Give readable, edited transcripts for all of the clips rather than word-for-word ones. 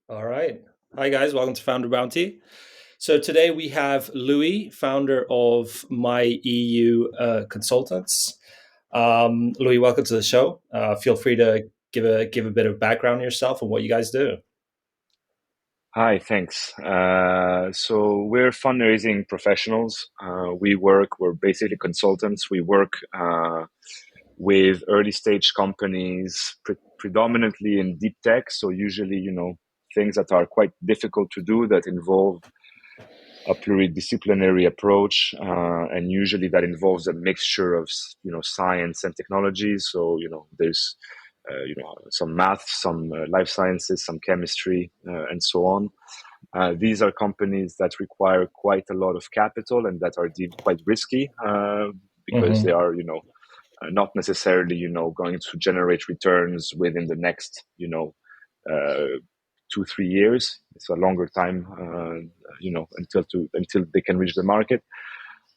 All right. Hi, guys. Welcome to Founder Bounty. So today we have Louis, founder of myEU Consultants. Louis, welcome to the show. Feel free to give a bit of background on yourself and what you guys do. Hi, thanks. So we're fundraising professionals. We're basically consultants. We work with early stage companies, predominantly in deep tech. So usually, things that are quite difficult to do that involve a pluridisciplinary approach, and usually that involves a mixture of, science and technology. So, there's some math, some life sciences, some chemistry, and so on. These are companies that require quite a lot of capital and that are deemed quite risky because they Mm-hmm. are, not necessarily, going to generate returns within the next, uh, 2-3 years. It's a longer time, until they can reach the market.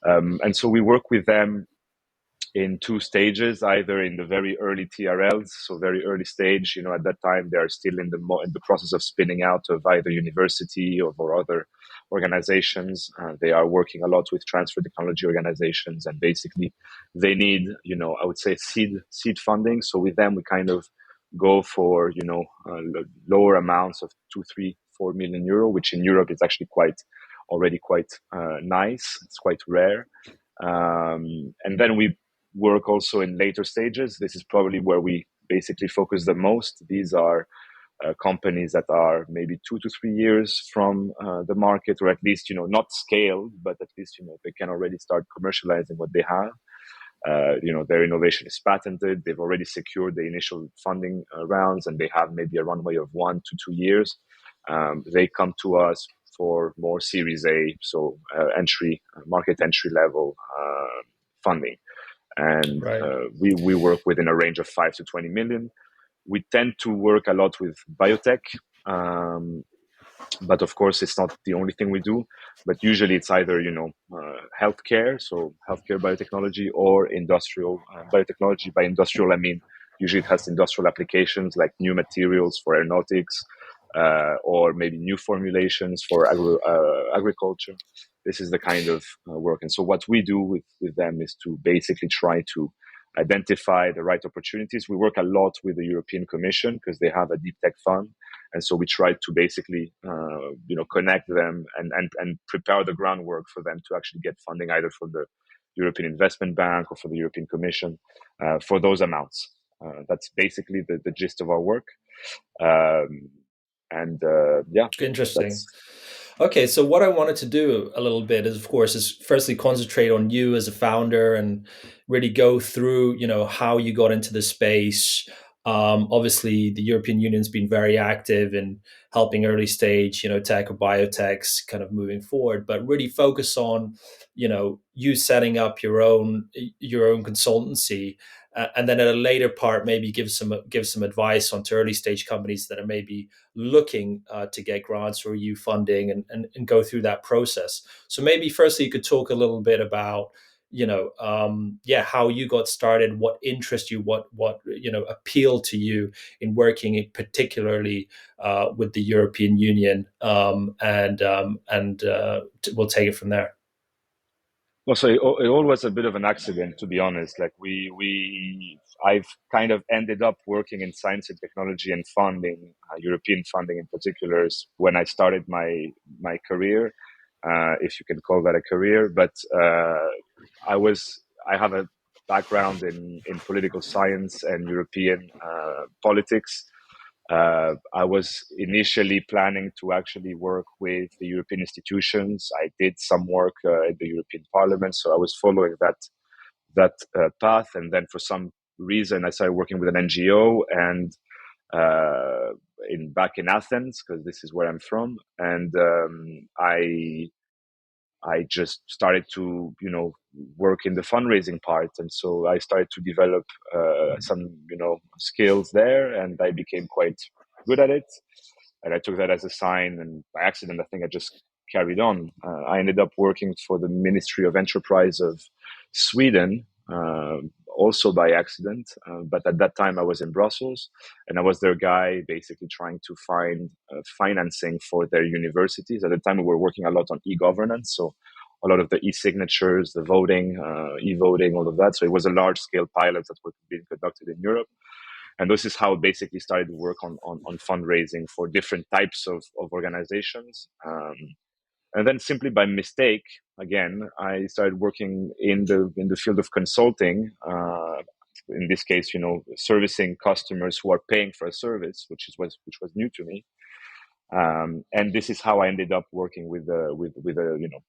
And so we work with them in two stages, either in the very early TRLs, so very early stage. At that time they are still in the process of spinning out of either university or other organizations. They are working a lot with transfer technology organizations, and basically they need, I would say seed funding. So with them, we kind of go for lower amounts of 2, 3, 4 million euro, which in Europe is actually already quite nice. It's quite rare. And then we work also in later stages. This is probably where we basically focus the most. These are companies that are maybe 2 to 3 years from the market, or at least not scaled, but at least they can already start commercializing what they have. Their innovation is patented. They've already secured the initial funding rounds, and they have maybe a runway of 1 to 2 years. They come to us for more Series A, so market entry level funding, and Right. we work within a range of 5 to 20 million. We tend to work a lot with biotech, um, but of course it's not the only thing we do. But usually it's either healthcare, so healthcare biotechnology, or industrial biotechnology. By industrial, I mean usually it has industrial applications like new materials for aeronautics, or maybe new formulations for agriculture. This is the kind of work. And so what we do with them is to basically try to identify the right opportunities. We work a lot with the European Commission because they have a deep tech fund. And so we try to basically, connect them and prepare the groundwork for them to actually get funding, either for the European Investment Bank or for the European Commission, for those amounts. That's basically the gist of our work. Um, and yeah, Interesting. that's Okay, so what I wanted to do a little bit is, of course, is firstly concentrate on you as a founder and really go through, how you got into the space. Obviously, the European Union's been very active in helping early stage, tech or biotechs kind of moving forward, but really focus on, you setting up your own consultancy, and then at a later part, maybe give some advice onto early stage companies that are maybe looking to get grants or EU funding, and go through that process. So maybe firstly you could talk a little bit about how you got started, what interests you, what appealed to you in working particularly with the European Union, and we'll take it from there. well. So it all was a bit of an accident, to be honest. Like I've kind of ended up working in science and technology and funding, European funding in particular, when I started my career, if you can call that a career. But I have a background in political science and European politics. I was initially planning to actually work with the European institutions. I did some work in the European Parliament, so I was following that path. And then for some reason, I started working with an NGO, and in back in Athens, because this is where I'm from. And I just started to, work in the fundraising part. And so I started to develop some, skills there, and I became quite good at it. And I took that as a sign, and by accident, I think I just carried on. I ended up working for the Ministry of Enterprise of Sweden, also by accident. But at that time, I was in Brussels, and I was their guy, basically trying to find financing for their universities. At the time, we were working a lot on e-governance, so a lot of the e-signatures, the voting, e-voting, all of that. So it was a large-scale pilot that was being conducted in Europe. And this is how it basically started to work on fundraising for different types of organizations. And then simply by mistake, again, I started working in the field of consulting. In this case, servicing customers who are paying for a service, which was new to me. And this is how I ended up working with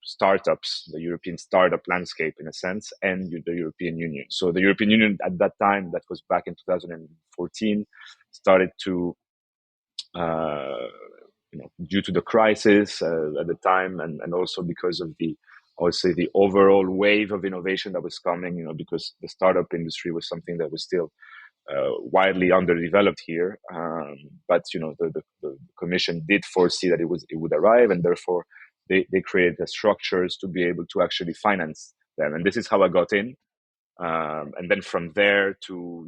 startups, the European startup landscape in a sense, and the European Union. So the European Union at that time, that was back in 2014, started to due to the crisis at the time, and also because of I would say, the overall wave of innovation that was coming, because the startup industry was something that was still widely underdeveloped here. But the Commission did foresee that it would arrive, and therefore they created the structures to be able to actually finance them. And this is how I got in. And then from there to,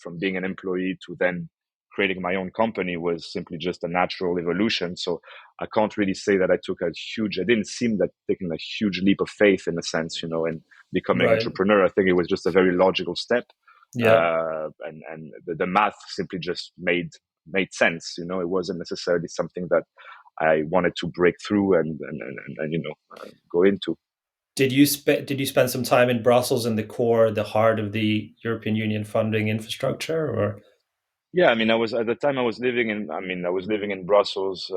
from being an employee to then creating my own company was simply just a natural evolution. So I can't really say that I didn't seem like taking a huge leap of faith in a sense, in becoming an Right. entrepreneur. I think it was just a very logical step. Yeah. And the math simply just made sense. It wasn't necessarily something that I wanted to break through and go into. Did you spend some time in Brussels in the heart of the European Union funding infrastructure, or? Yeah, I mean, I was living in Brussels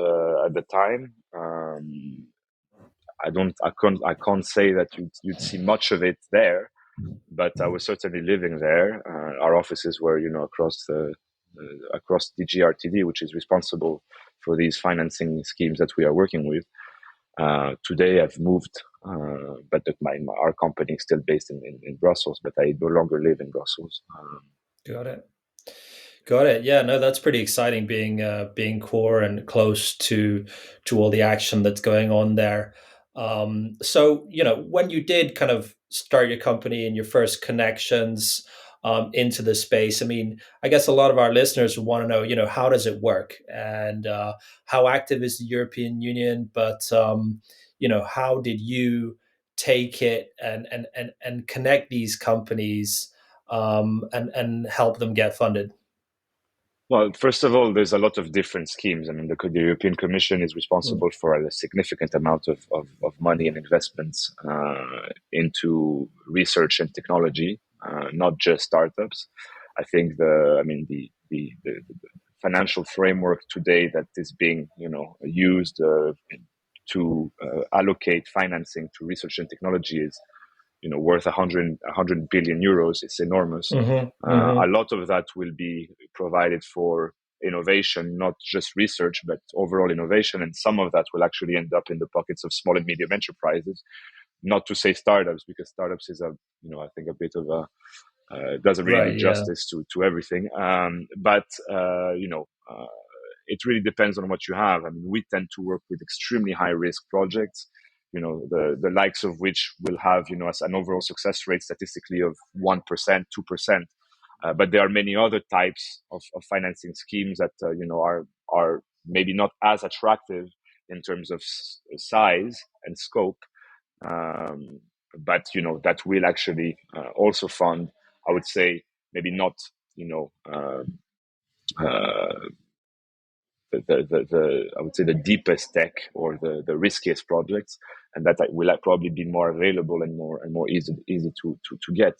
at the time. I can't say that you'd see much of it there, but I was certainly living there. Our offices were, across the GRTD, which is responsible for these financing schemes that we are working with. Today I've moved, but our company is still based in Brussels, but I no longer live in Brussels. Got it. Got it. Yeah, no, that's pretty exciting being core and close to all the action that's going on there. So, when you did kind of start your company and your first connections into the space, I mean, I guess a lot of our listeners would want to know, how does it work, and how active is the European Union? But how did you take it and connect these companies and help them get funded? Well, first of all, there's a lot of different schemes. I mean, the European Commission is responsible for a significant amount of money and investments into research and technology, not just startups. I think the financial framework today that is being used to allocate financing to research and technology is worth 100 billion euros. It's enormous. Mm-hmm, A mm-hmm. lot of that will be provided for innovation, not just research, but overall innovation. And some of that will actually end up in the pockets of small and medium enterprises. Not to say startups, because startups is I think a bit of a doesn't really do Right. Yeah. justice to everything. But it really depends on what you have. I mean, we tend to work with extremely high risk projects, the likes of which will have, as an overall success rate statistically of 1%, 2%. But there are many other types of financing schemes that, are maybe not as attractive in terms of size and scope. But, that will actually also fund, I would say, maybe not, uh, the I would say the deepest tech or the riskiest projects, and that will probably be more available and more easy to get.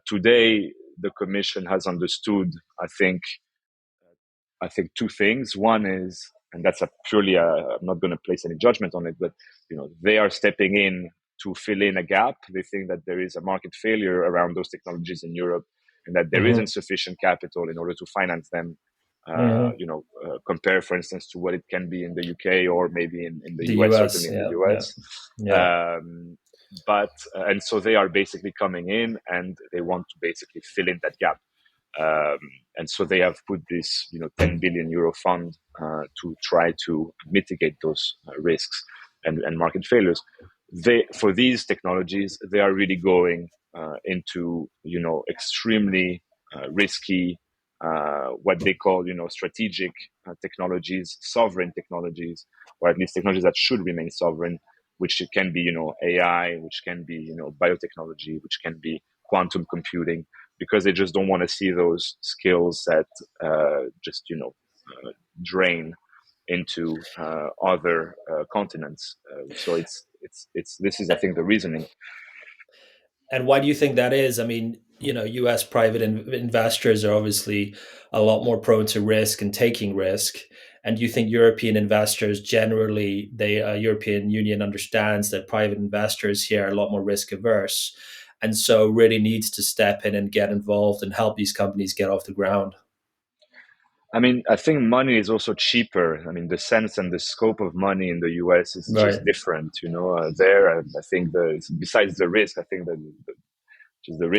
Today, the Commission has understood, I think two things. One is, and that's purely, I'm not going to place any judgment on it, but they are stepping in to fill in a gap. They think that there is a market failure around those technologies in Europe, and that there Mm-hmm, isn't sufficient capital in order to finance them. mm-hmm. Compare, for instance, to what it can be in the UK or maybe in the The US, US. certainly in the Yeah. Yeah. US. Yeah. Um, but and so they are basically coming in and they want to basically fill in that gap. Um, and so they have put this, 10 billion euro fund to try to mitigate those risks and market failures. For these technologies, they are really going into extremely risky, what they call strategic technologies, sovereign technologies, or at least technologies that should remain sovereign, which can be AI, which can be biotechnology, which can be quantum computing, because they just don't want to see those skills that just drain into other continents. So it's this is, I think, the reasoning. And why do you think that is? I mean, U.S. private investors are obviously a lot more prone to risk and taking risk. And do you think European investors generally, European Union understands that private investors here are a lot more risk averse, and so really needs to step in and get involved and help these companies get off the ground? I mean, I think money is also cheaper. I mean, the sense and the scope of money in the US is Right. just different. There, I think besides the risk, I think that just the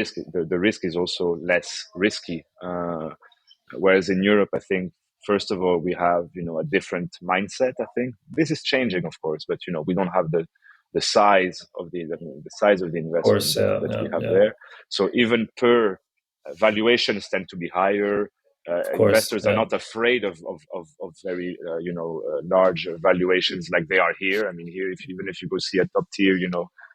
risk is also less risky. Whereas in Europe, I think first of all we have a different mindset. I think this is changing, of course, but we don't have the size of the size of the Of investment course. Yeah. that we Yeah. have Yeah. there. So even per valuations tend to be higher. Of course. Investors are Yeah. not afraid of very large valuations like they are here. I mean, here, even if you go see a top tier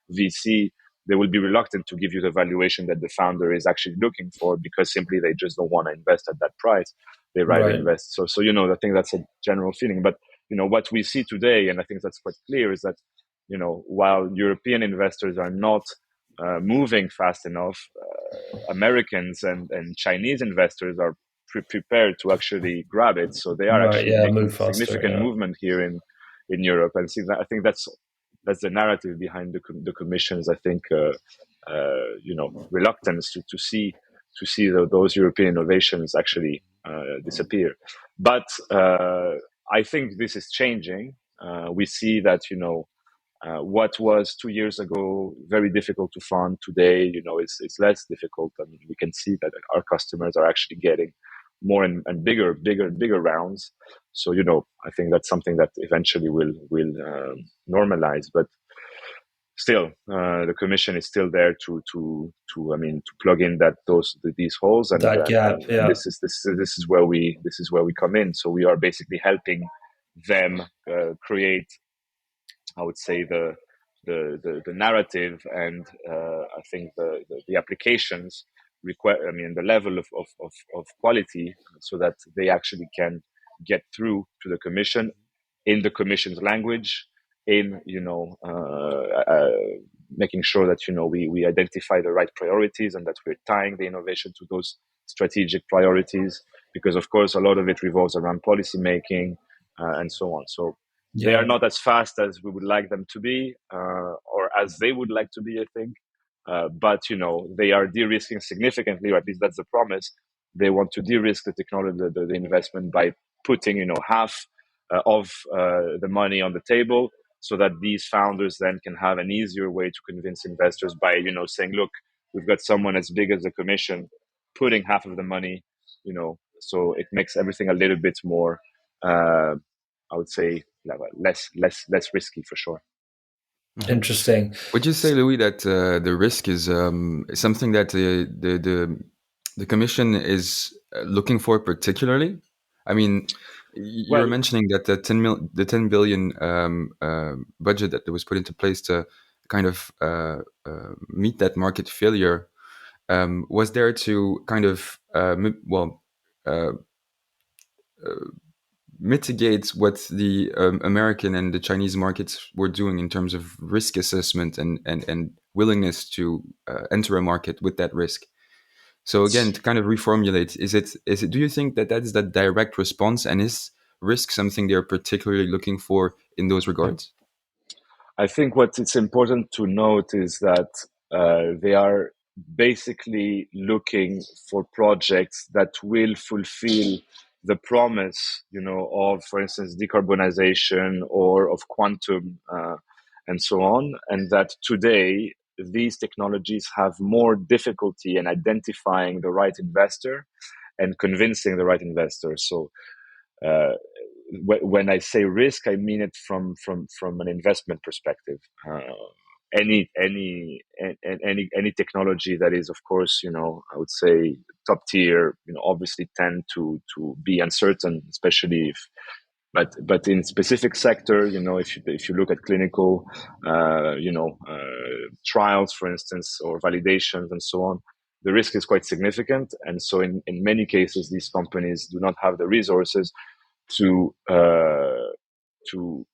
VC, they will be reluctant to give you the valuation that the founder is actually looking for, because simply they just don't want to invest at that price. They rather Right. invest. So I think that's a general feeling. But what we see today, and I think that's quite clear, is that while European investors are not moving fast enough, Americans and Chinese investors are prepared to actually grab it. So they are Right. actually Yeah. making Move faster. significant Yeah. movement here in Europe. And see, I think that's the narrative behind the commission's, I think, reluctance to see those European innovations actually disappear. But I think this is changing. We see that what was 2 years ago very difficult to fund today, it's less difficult. I mean, we can see that our customers are actually getting more and bigger rounds. So I think that's something that eventually will normalize. But still, the commission is still there to plug in these holes, and That and, gap. and, and Yeah. this is where we come in. So we are basically helping them create, I would say, the narrative, and I think the applications require. I mean, the level of quality, so that they actually can get through to the commission in the commission's language, in making sure that we identify the right priorities, and that we're tying the innovation to those strategic priorities, because of course a lot of it revolves around policy making and so on. So they are Yeah. not as fast as we would like them to be, or as they would like to be, I think. But they are de-risking significantly, or at least that's the promise. They want to de-risk the technology, the investment, by putting half of the money on the table, so that these founders then can have an easier way to convince investors by saying, look, we've got someone as big as the commission putting half of the money. So it makes everything a little bit more. I would say less risky for sure. Mhm. Interesting. Would you say, Louis, that the risk is something that the commission is looking for particularly? I mean, you were Well, mentioning that the 10 billion budget that was put into place to kind of meet that market failure was there to kind of uh, mitigate what the American and the Chinese markets were doing in terms of risk assessment and willingness to enter a market with that risk. So again, to kind of reformulate, is it? Do you think that that is that direct response, and is risk something they're particularly looking for in those regards? I think what it's important to note is that they are basically looking for projects that will fulfill the promise, of, for instance, decarbonization or of quantum and so on, and that today these technologies have more difficulty in identifying the right investor and convincing the right investor. So uh, when I say risk, I mean it from an investment perspective. any technology that is, of course, I would say top tier, obviously tend to be uncertain, especially if, but in specific sector, if you look at clinical, trials, for instance, or validations and so on, the risk is quite significant. And so in many cases, these companies do not have the resources to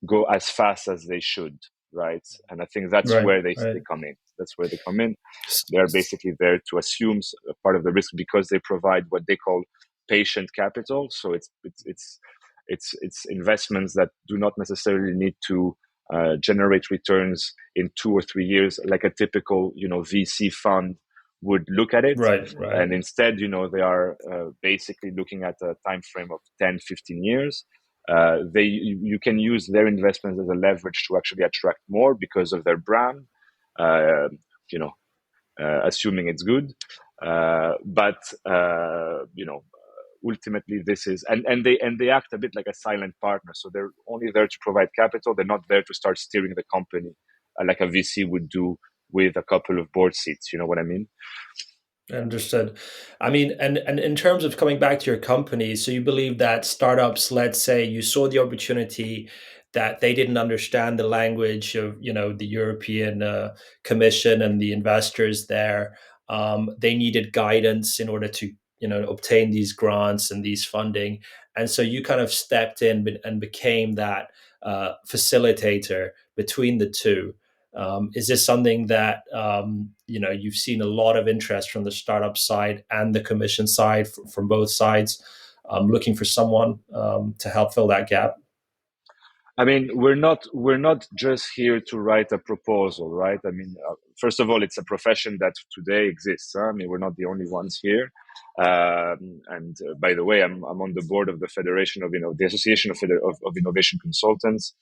go as fast as they should, right? And I think that's Right, where they right. come in. That's where they come in. They're basically there to assume a part of the risk because they provide what they call patient capital. So it's investments that do not necessarily need to generate returns in 2 or 3 years, like a typical VC fund would look at it. Right, right. And instead, they are basically looking at a time frame of 10, 15 years. You can use their investments as a leverage to actually attract more because of their brand, uh, you know, assuming it's good. But ultimately, this is and they act a bit like a silent partner. So they're only there to provide capital. They're not there to start steering the company like a VC would do with a couple of board seats. You know what I mean? Understood. I mean, and in terms of coming back to your company, so you believe that startups, let's say you saw the opportunity that they didn't understand the language of, the European Commission and the investors there. They needed guidance in order to, obtain these grants and these funding. And so you kind of stepped in and became that facilitator between the two. Is this something that you've seen a lot of interest from the startup side and the commission side from both sides, looking for someone to help fill that gap? I mean, we're not just here to write a proposal, right? I mean, first of all, it's a profession that today exists. Huh? I mean, we're not the only ones here. And by the way, I'm on the board of the Federation of the Association of Innovation Consultants,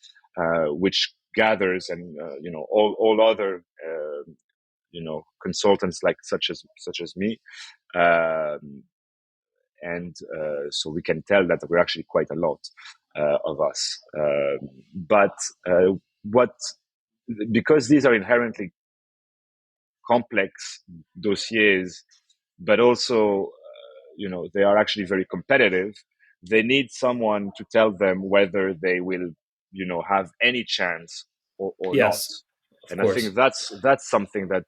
which gathers and all other consultants like such as me. Um, and so we can tell that we're actually quite a lot of us. But what because these are inherently complex dossiers, but also they are actually very competitive. They need someone to tell them whether they will have any chance or not. Yes, of And I think course. that's something that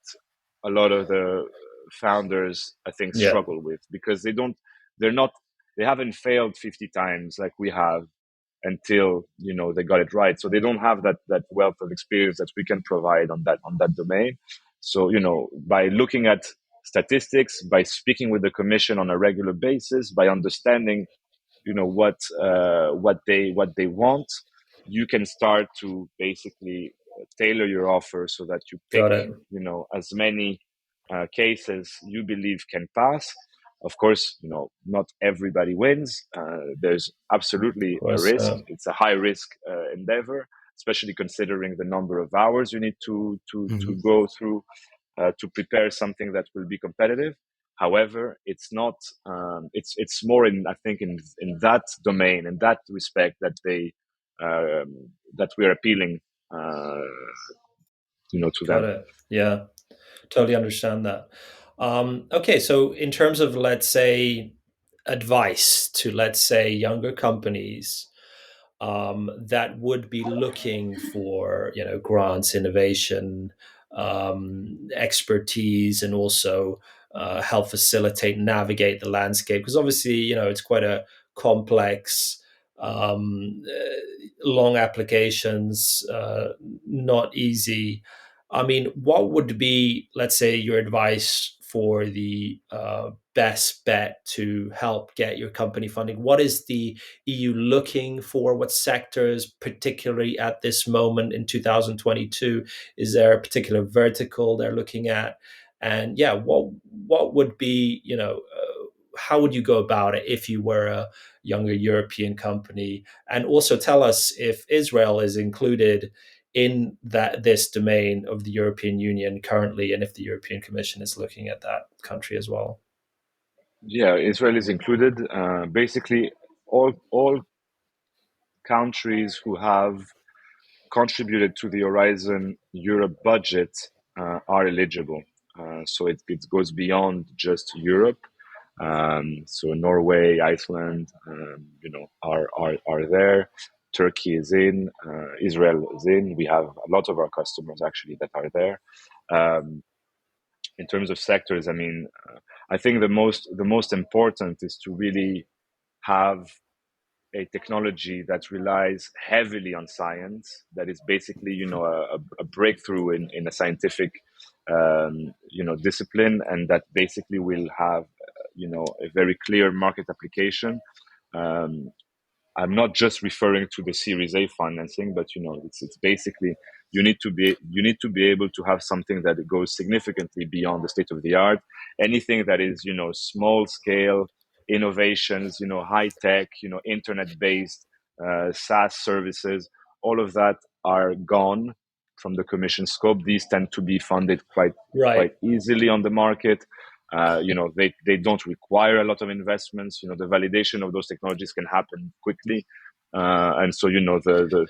a lot of the founders, I think, Yeah, struggle with because they're not they haven't failed 50 times like we have until they got it right. So they don't have that wealth of experience that we can provide on that domain. So by looking at statistics, by speaking with the commission on a regular basis, by understanding what they want, you can start to basically tailor your offer so that you pick got it. as many cases you believe can pass. Of course, not everybody wins. There's Of absolutely a course. risk. It's a high risk endeavor, especially considering the number of hours you need to Mhm. go through to prepare something that will be competitive. However, it's not. It's more in, I think, in that domain, in that respect, that we are appealing, uh, to Got them. it. Yeah, totally understand that. Okay, so in terms of, let's say, advice to, let's say, younger companies that would be looking for, grants, innovation, expertise, and also help facilitate, navigate the landscape, because obviously, it's quite a complex, long applications, not easy. I mean, what would be, let's say, your advice for the best bet to help get your company funding? What is the EU looking for? What sectors, particularly at this moment in 2022, is there a particular vertical they're looking at? And yeah, what would be, how would you go about it if you were a younger European company? And also tell us if Israel is included in this domain of the European Union currently, and if the European Commission is looking at that country as well. Yeah, Israel is included. Basically, all countries who have contributed to the Horizon Europe budget are eligible. So it goes beyond just Europe. So Norway, Iceland, are there. Turkey is in. Israel is in. We have a lot of our customers actually that are there. Um, in terms of sectors, I mean, I think the most important is to really have a technology that relies heavily on science, that is basically a breakthrough in a scientific discipline, and that basically will have a very clear market application. um, I'm not just referring to the Series A financing, but it's basically you need to be able to have something that goes significantly beyond the state of the art. Anything that is small scale innovations, high tech, internet based SaaS services, all of that are gone from the commission scope. These tend to be funded quite Right. easily on the market. They don't require a lot of investments. The validation of those technologies can happen quickly, and so the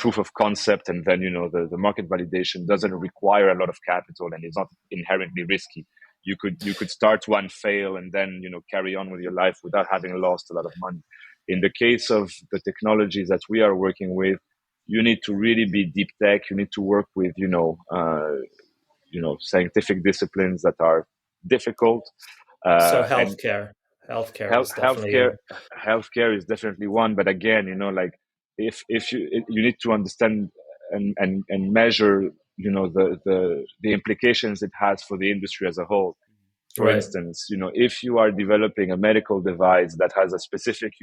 proof of concept, and then the market validation doesn't require a lot of capital, and is not inherently risky. You could start one, fail, and then carry on with your life without having lost a lot of money. In the case of the technologies that we are working with, you need to really be deep tech. You need to work with scientific disciplines that are difficult. So And healthcare health is definitely healthcare a healthcare is definitely one. But again, like, if you need to understand and measure the implications it has for the industry as a whole. For right. instance, if you are developing a medical device that has a specific,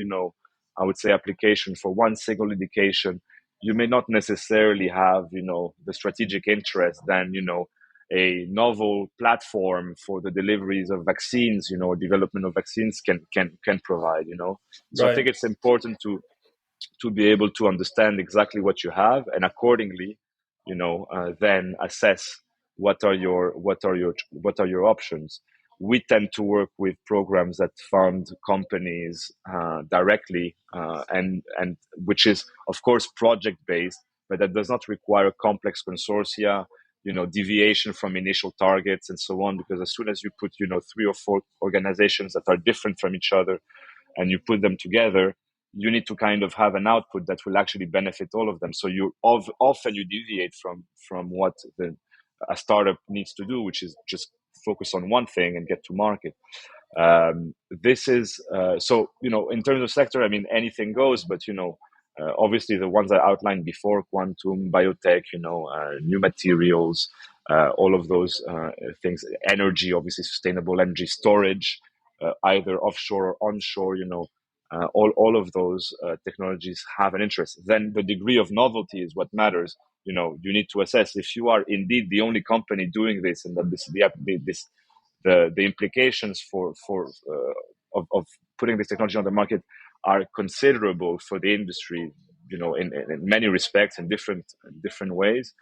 I would say, application for one single indication, you may not necessarily have, the strategic interest than, a novel platform for the deliveries of vaccines, or development of vaccines can provide. So I think Right. it's important to be able to understand exactly what you have, and accordingly, then assess what are your options. We tend to work with programs that fund companies directly, and which is of course project based, but that does not require complex consortia, deviation from initial targets and so on. Because as soon as you put three or four organizations that are different from each other, and you put them together, you need to kind of have an output that will actually benefit all of them. So often you deviate from what a startup needs to do, which is just focus on one thing and get to market. This is so in terms of sector, I mean, anything goes, but obviously the ones I outlined before: quantum, biotech, new materials, all of those things, energy, obviously sustainable energy storage, either offshore or onshore. All of those technologies have an interest. Then the degree of novelty is what matters. You need to assess if you are indeed the only company doing this, and that the implications of putting this technology on the market are considerable for the industry, in many respects, in different ways.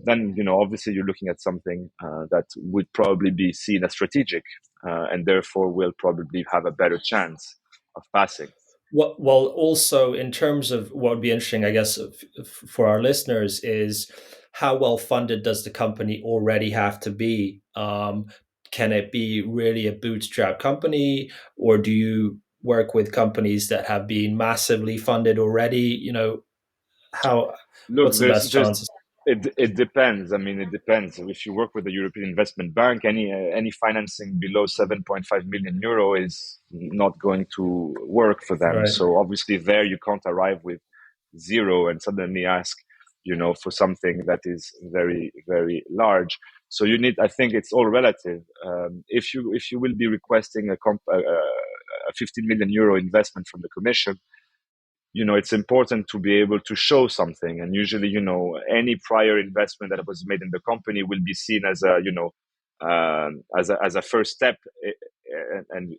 Then obviously you're looking at something that would probably be seen as strategic, and therefore will probably have a better chance of passing. Well, also in terms of what would be interesting, I guess, for our listeners is how well funded does the company already have to be? Can it be really a bootstrap company, or do you work with companies that have been massively funded already? How Look, what's the there's best there's chances? it depends. I mean, it depends. If you work with the European Investment Bank, any financing below 7.5 million euro is not going to work for them. Right, So obviously, there you can't arrive with zero and suddenly ask, for something that is very, very large. So you need. I think it's all relative. If you will be requesting a 15 million euro investment from the Commission, it's important to be able to show something. And usually, any prior investment that was made in the company will be seen as as a first step, and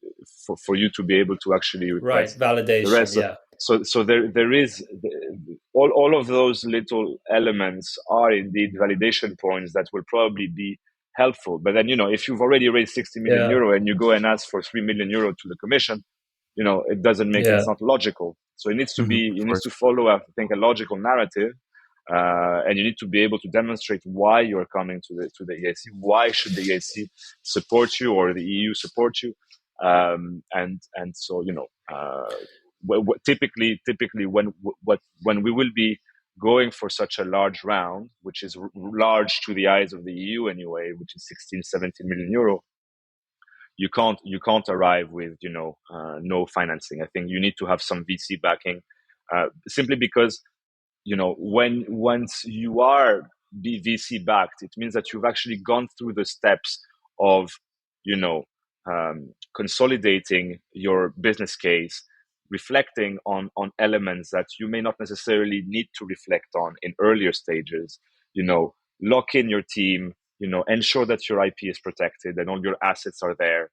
for you to be able to actually right. request the Validation, rest. yeah, So there is all of those little elements are indeed validation points that will probably be helpful. But then, if you've already raised 60 million yeah, euro and you go and ask for 3 million euro to the Commission, it doesn't make, yeah. it's not logical. So it needs to be, Of it needs course. to follow, I think, a logical narrative, and you need to be able to demonstrate why you're coming to the EIC. Why should the EIC support you or the EU support you? And so typically when we will be going for such a large round, which is large to the eyes of the EU anyway, which is 16, 17 million euro, you can't arrive with no financing. I think you need to have some VC backing, simply because when once you are VC backed, it means that you've actually gone through the steps of you know consolidating your business case, reflecting on elements that you may not necessarily need to reflect on in earlier stages. Lock in your team. Ensure that your IP is protected and all your assets are there.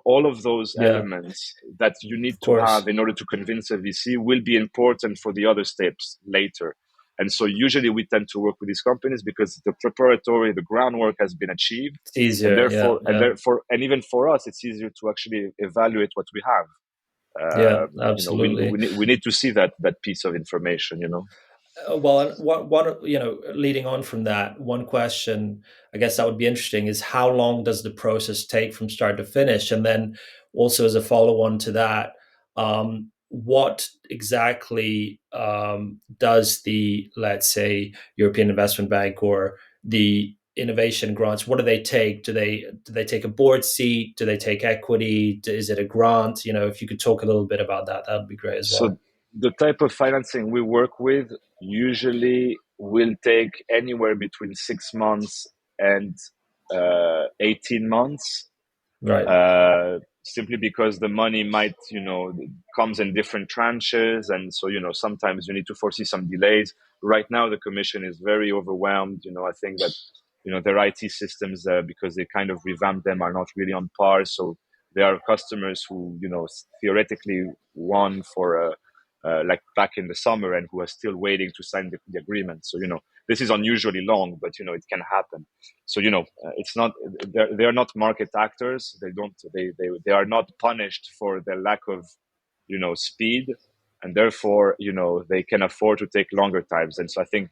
All of those Yeah, elements that you need of to have course. in order to convince a VC will be important for the other steps later. And so usually we tend to work with these companies because the preparatory, the groundwork has been achieved. It's easier. Yeah, yeah, And even for us, it's easier to actually evaluate what we have. yeah, We, absolutely. we need to see that piece of information. Well, and leading on from that, one question I guess that would be interesting is how long does the process take from start to finish? And then also as a follow-on to that, what exactly does the, let's say, European Investment Bank or the innovation grants, what do they take? Do they take a board seat? Do they take equity? Is it a grant? If you could talk a little bit about that, that would be great as So well. the type of financing we work with usually will take anywhere between 6 months and 18 months, Right, simply because the money might, comes in different tranches. And so, sometimes you need to foresee some delays. Right now, the commission is very overwhelmed. I think that, their IT systems, because they kind of revamped them, are not really on par. So there are customers who, theoretically won for like back in the summer and who are still waiting to sign the agreement. So, this is unusually long, but, it can happen. So it's not, they're not market actors. They are not punished for their lack of speed, and therefore they can afford to take longer times. And so I think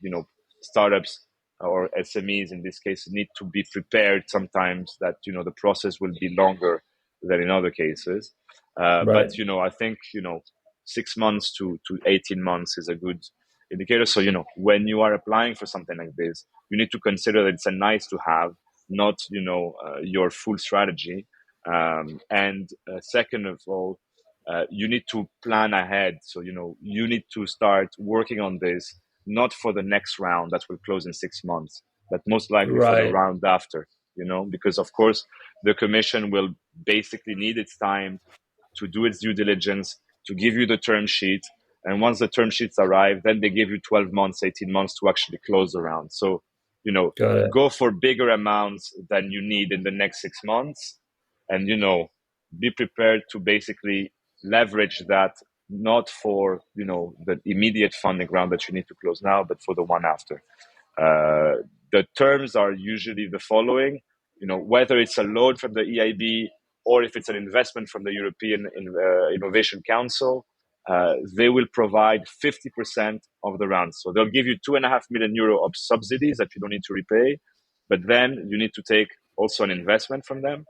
startups or SMEs in this case need to be prepared sometimes that the process will be longer than in other cases. But right, I think 6 months to 18 months is a good indicator. So when you are applying for something like this, you need to consider that it's a nice to have, not your full strategy. And second of all, you need to plan ahead. So you need to start working on this not for the next round that will close in 6 months, but most likely for the right. round after. Because of course the commission will basically need its time to do its due diligence, to give you the term sheet. And once the term sheets arrive, then they give you 12 months, 18 months to actually close the round. So, Got it. go for bigger amounts than you need in the next 6 months. And, be prepared to basically leverage that, not for, the immediate funding round that you need to close now, but for the one after. The terms are usually the following: whether it's a loan from the EIB or if it's an investment from the European Innovation Council, they will provide 50% of the round. So they'll give you 2.5 million euro of subsidies that you don't need to repay, but then you need to take also an investment from them,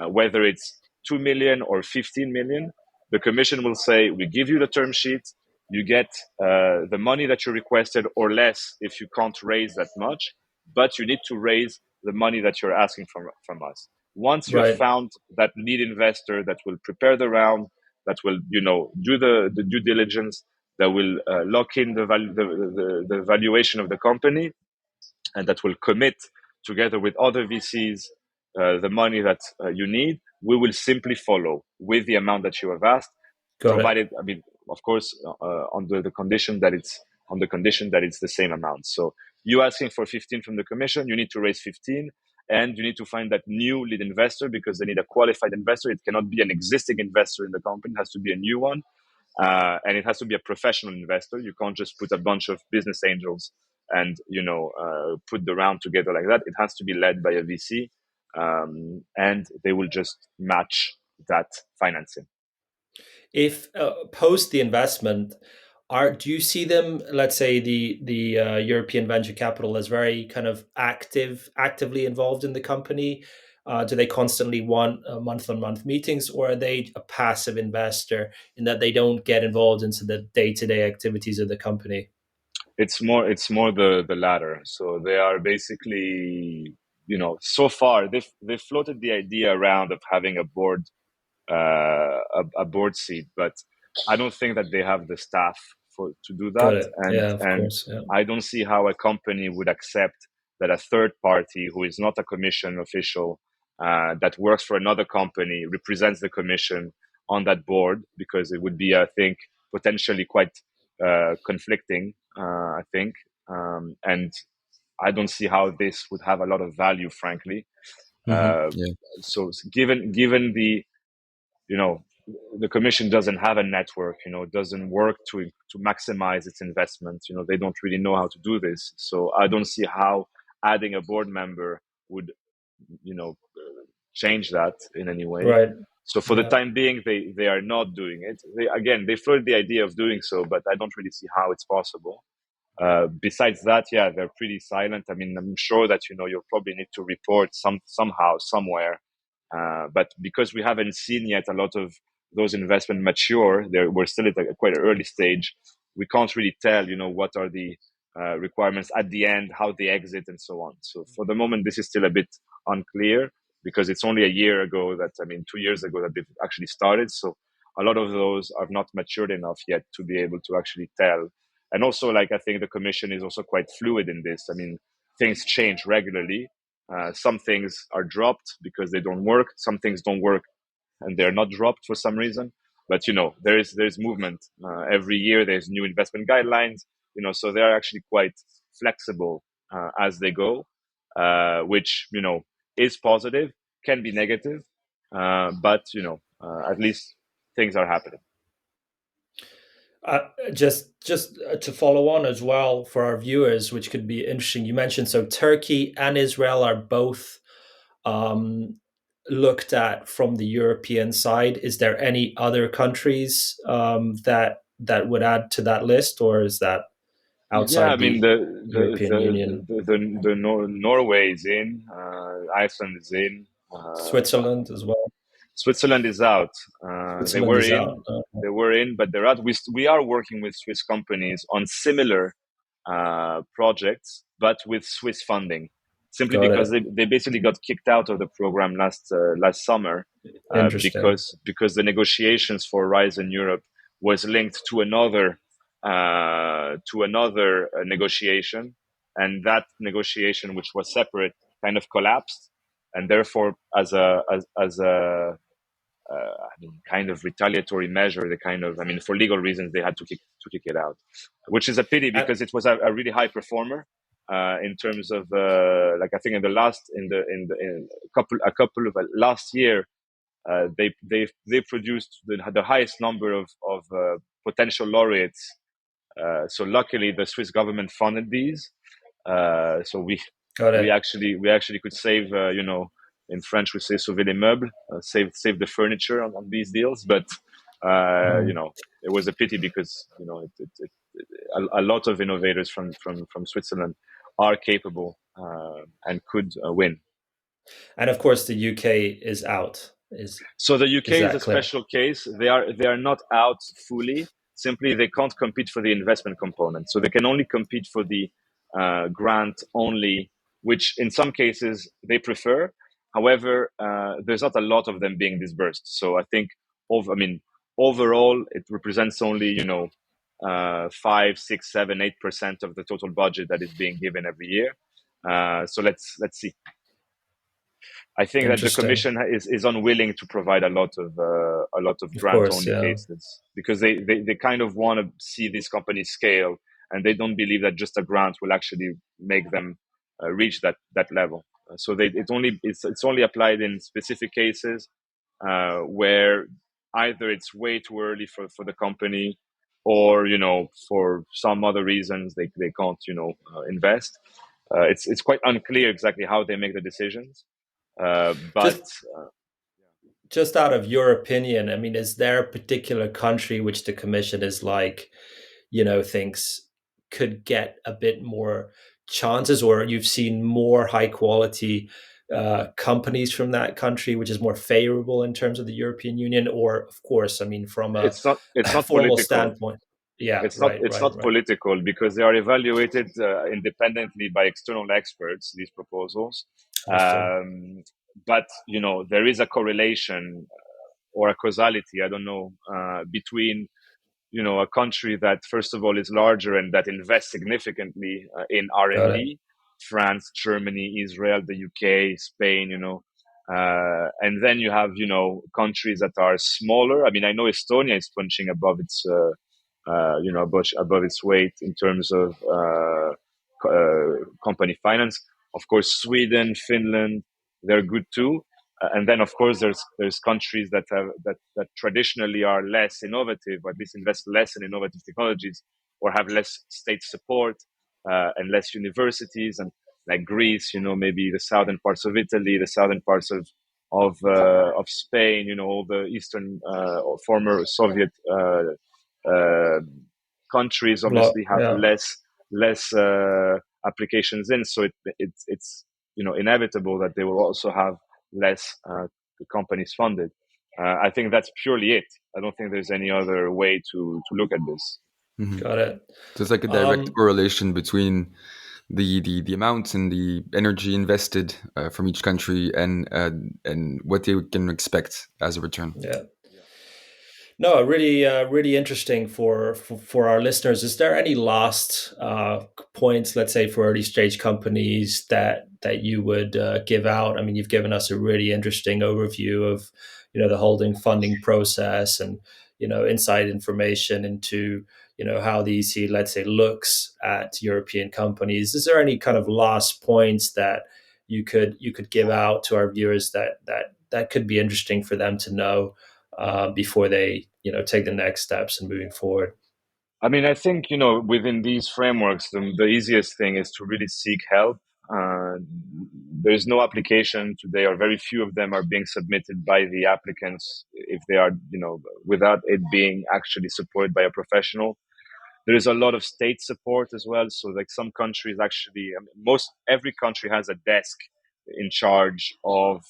whether it's 2 million or 15 million. The commission will say, we give you the term sheet, you get the money that you requested or less if you can't raise that much, but you need to raise the money that you're asking from us. Once you have Right, found that lead investor that will prepare the round, that will do the due diligence, that will lock in the valuation of the company, and that will commit together with other VCs the money that you need, we will simply follow with the amount that you have asked, got it. provided, I mean, of course, under the condition that it's the same amount. So you asking for 15 from the commission, you need to raise 15, and you need to find that new lead investor because they need a qualified investor. It cannot be an existing investor in the company; it has to be a new one, and it has to be a professional investor. You can't just put a bunch of business angels and put the round together like that. It has to be led by a VC, and they will just match that financing. if post the investment, do you see them, let's say the European venture capital, as very kind of actively involved in the company? Do they constantly want month-on-month meetings, or are they a passive investor in that they don't get involved into the day-to-day activities of the company? It's more the latter. So they are basically, so far they've floated the idea around of having a board seat, but I don't think that they have the staff to do Got that, it. and Yeah, of and course. Yeah. I don't see how a company would accept that a third party who is not a commission official, that works for another company, represents the commission on that board, because it would be, I think, potentially quite conflicting. I think, and I don't see how this would have a lot of value, frankly. Uh, Yeah. so given you know the commission doesn't have a network, doesn't work to maximize its investment, they don't really know how to do this. So I don't see how adding a board member would, change that in any way. Right. So for the Yeah. time being, they are not doing it. They floated the idea of doing so, but I don't really see how it's possible. Besides that, yeah, they're pretty silent. I mean, I'm sure that you'll probably need to report somehow, somewhere. But because we haven't seen yet a lot of those investment mature, we're still at quite an early stage. We can't really tell, what are the requirements at the end, how they exit, and so on. So for the moment, this is still a bit unclear, because it's only a year ago that, I mean, 2 years ago that they've actually started. So a lot of those are not matured enough yet to be able to actually tell. And also, like, I think the commission is also quite fluid in this. I mean, things change regularly. Some things are dropped because they don't work. Some things don't work and they're not dropped for some reason. But there's movement every year. There's new investment guidelines. So they're actually quite flexible as they go, which is positive, can be negative, but at least things are happening. Just to follow on as well for our viewers, which could be interesting. You mentioned so Turkey and Israel are both um, looked at from the European side. Is there any other countries that would add to that list, or is that Yeah, I outside mean the European Union? Norway is in, Iceland is in, Switzerland as well. Switzerland is out. They Switzerland were is in, out. but they're out. We are working with Swiss companies on similar projects, but with Swiss funding, simply Got because it. they basically got kicked out of the program last summer, Interesting. because the negotiations for Rise in Europe was linked to another negotiation, and that negotiation, which was separate, kind of collapsed, and therefore, as a I mean, kind of retaliatory measure, I mean, for legal reasons, they had to kick it out, which is a pity, And, because it was a really high performer in terms of, like, I think in a couple of last year, they produced the highest number of potential laureates. So luckily, the Swiss government funded these. So got we it. actually could save, in French we say sauver les meubles, save the furniture on these deals. But Mm. it was a pity, because a lot of innovators from Switzerland are capable and could win. And of course, the UK is out. So the Is UK is that a clear? special case. They are not out fully. Simply, they can't compete for the investment component. So they can only compete for the grant only, which in some cases they prefer. However, there's not a lot of them being disbursed. So I think, I mean, overall, it represents only 5, 6, 7, 8% of the total budget that is being given every year. So let's see. I think that the Interesting. commission is unwilling to provide a lot of Of grant course, only yeah. cases, because they kind of want to see these companies scale, and they don't believe that just a grant will actually make them reach that level. So it's only applied in specific cases where either it's way too early for the company, or for some other reasons they can't invest. It's quite unclear exactly how they make the decisions, but Just just out of your opinion, I mean, is there a particular country which the commission is like, thinks could get a bit more chances, or you've seen more high quality companies from that country, which is more favorable in terms of the European Union? Or, of course, I mean, from a It's not formal political. standpoint. Yeah, It's not right, it's right, not right. political because they are evaluated independently by external experts. These proposals, Understood. but there is a correlation or a causality. I don't know between a country that first of all is larger and that invests significantly in Got it. R&D, France, Germany, Israel, the UK, Spain, and then you have countries that are smaller. I mean, I know Estonia is punching above its above its weight in terms of company finance. Of course, Sweden, Finland, they're good too. And then, of course, there's countries that traditionally are less innovative, or at least invest less in innovative technologies, or have less state support and less universities, and like Greece, maybe the southern parts of Italy, the southern parts of Spain, all the eastern or former Soviet uh, countries obviously have Yeah. less applications in, so it's inevitable that they will also have less companies funded. I think that's purely it. I don't think there's any other way to look at this. Mhm. Got it. So it's like a direct Um, correlation between the amount and the energy invested from each country and what they can expect as a return. yeah. No, really, really interesting for our listeners. Is there any last points, let's say, for early stage companies that you would give out? I mean, you've given us a really interesting overview of, the holding funding process, and inside information into how the EC, let's say, looks at European companies. Is there any kind of last points that you could give out to our viewers that could be interesting for them to know before they take the next steps and moving forward? I mean, I think, within these frameworks, the easiest thing is to really seek help. Uh, there's no application today, or very few of them are being submitted by the applicants if they are, without it being actually supported by a professional. There is a lot of state support as well. So, like, some countries actually, I mean, every country has a desk in charge of,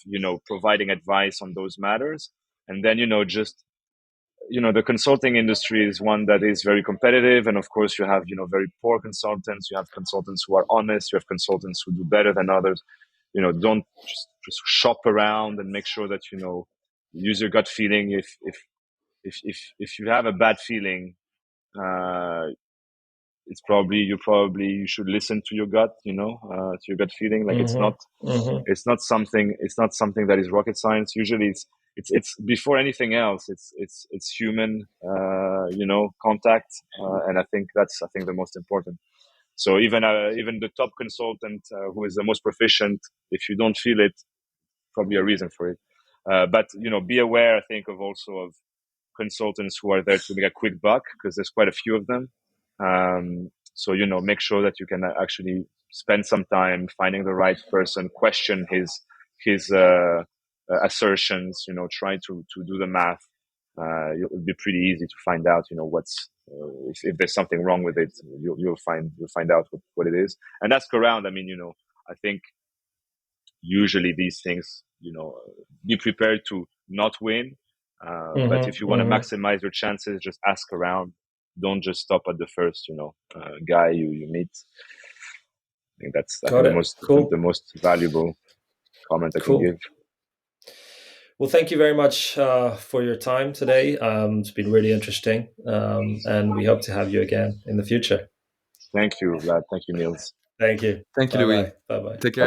providing advice on those matters. And then, just the consulting industry is one that is very competitive, and of course you have very poor consultants, you have consultants who are honest, you have consultants who do better than others. Don't just shop around, and make sure that use your gut feeling. If you have a bad feeling, uh, you should listen to your gut, to your gut feeling. Like, it's not Hmm. Hmm. it's not something that is rocket science. Usually it's before anything else, it's human contact, and I think the most important. So even the top consultant, who is the most proficient, if you don't feel it, probably a reason for it. But be aware, I think, of also of consultants who are there to make a quick buck, because there's quite a few of them. So make sure that you can actually spend some time finding the right person, question his assertions, try to do the math. It'll be pretty easy to find out, what's if there's something wrong with it. You'll find out what it is, and ask around. I mean, I think usually these things, be prepared to not win. But Hmm. if you want to Hmm. maximize your chances, just ask around. Don't just stop at the first, guy you meet. I think Got the it. most the Cool. most valuable comment I can Cool. give. Well, thank you very much for your time today. It's been really interesting, and we hope to have you again in the future. Thank you, Vlad. Thank you, Niels. Thank you. Thank you, Bye Louis. bye. Bye bye. Take care.